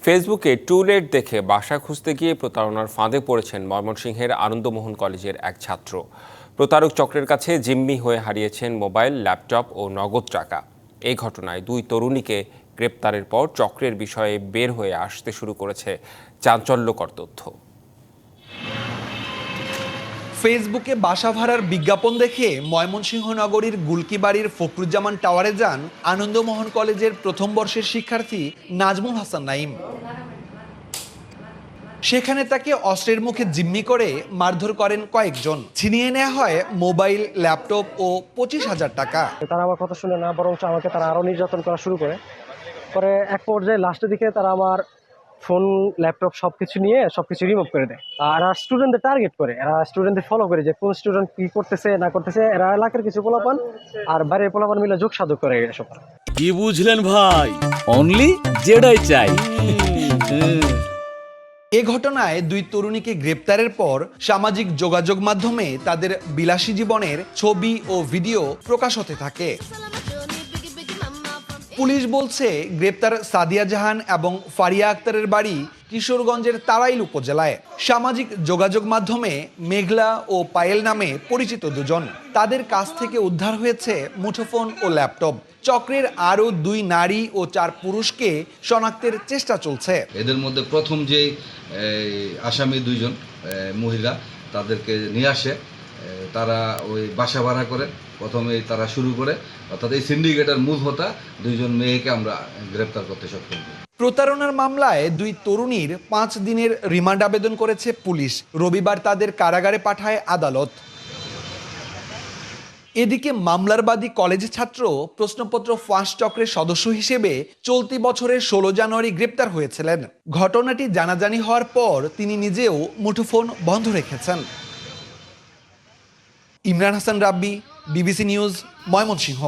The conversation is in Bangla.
ফেসবুকে টুলেট দেখে বাসা খুঁজতে গিয়ে প্রতারণার ফাঁদে পড়েছেন ময়মনসিংহের আনন্দমোহন কলেজের এক ছাত্র। প্রতারক চক্রের কাছে জিম্মি হয়ে হারিয়েছেন মোবাইল, ল্যাপটপ ও নগদ টাকা। এই ঘটনায় দুই তরুণীকে গ্রেপ্তারের পর চক্রের বিষয়ে বের হয়ে আসতে শুরু করেছে চাঞ্চল্যকর তথ্য। ফেসবুকে বাসা ভাড়ার বিজ্ঞাপন দেখে ময়মনসিংহ নগরীর গুলকিবাড়ির ফখরুজ্জামান টাওয়ারে যান আনন্দমোহন কলেজের প্রথম বর্ষের শিক্ষার্থী নাজমুল হাসান নাইম। সেখানে তাকে অস্ত্রের মুখে জিম্মি করে মারধর করেন কয়েকজন। ছিনিয়ে নেওয়া হয় মোবাইল, ল্যাপটপ ও 25,000 টাকা। তারা আমার কথা শুনে না, বরং আমাকে তারা আরো নির্যাতন করা শুরু করে। পরে এক পর্যায়ে লাস্টের দিকে তারা আমার ফোন, ল্যাপটপ সবকিছু নিয়ে সবকিছু রিমুভ করে দেয়। আর এরা স্টুডেন্টদের টার্গেট করে, এরা স্টুডেন্টদের ফলো করে যে কোন স্টুডেন্ট কি করতেছে না করতেছে। এরা এলাকার কিছু পোলাপান আর বাইরের পোলাপান মিলে যোগ সাধক করে এসব। কি বুঝলেন ভাই? অনলি যেটাই চাই। এ ঘটনায় দুই তরুণীকে গ্রেপ্তারের পর সামাজিক যোগাযোগ মাধ্যমে তাদের বিলাসী জীবনের ছবি ও ভিডিও প্রকাশ হতে থাকে। পুলিশ বলছে, গ্রেপ্তার সাদিয়া জাহান এবং ফারিয়া আক্তারের বাড়ি কিশোরগঞ্জের তাড়াইল উপজেলায়। সামাজিক যোগাযোগ মাধ্যমে মেঘলা ও পায়েল নামে পরিচিত দুজন। তাদের কাছ থেকে উদ্ধার হয়েছে মুঠোফোন ও ল্যাপটপ। চক্রের আরও 2 নারী ও 4 পুরুষকে শনাক্তের চেষ্টা চলছে। এদের মধ্যে প্রথম যে আসামি 2 জন মহিলা, তাদেরকে নিয়ে আসে। তারা ওই বাসা ভাড়া করে প্রথমে তারা শুরু করে, অর্থাৎ এই সিন্ডিকেটের মূল হোতা 2 জন মেয়েকে আমরা গ্রেপ্তার করতে সক্ষম হই। প্রতারণার মামলায় 2 তরুণীর 5 দিনের রিমান্ড আবেদন করেছে পুলিশ। রবিবার তাদের কারাগারে পাঠায় আদালত। এদিকে মামলার বাদী কলেজ ছাত্র প্রশ্নপত্র ফাঁস চক্রের সদস্য হিসেবে চলতি বছরের 16 জানুয়ারি গ্রেপ্তার হয়েছিলেন। ঘটনাটি জানাজানি হওয়ার পর তিনি নিজেও মুঠোফোন বন্ধ রেখেছেন। ইমরান হাসান রাব্বি, বিবিসি নিউজ, ময়মনসিংহ।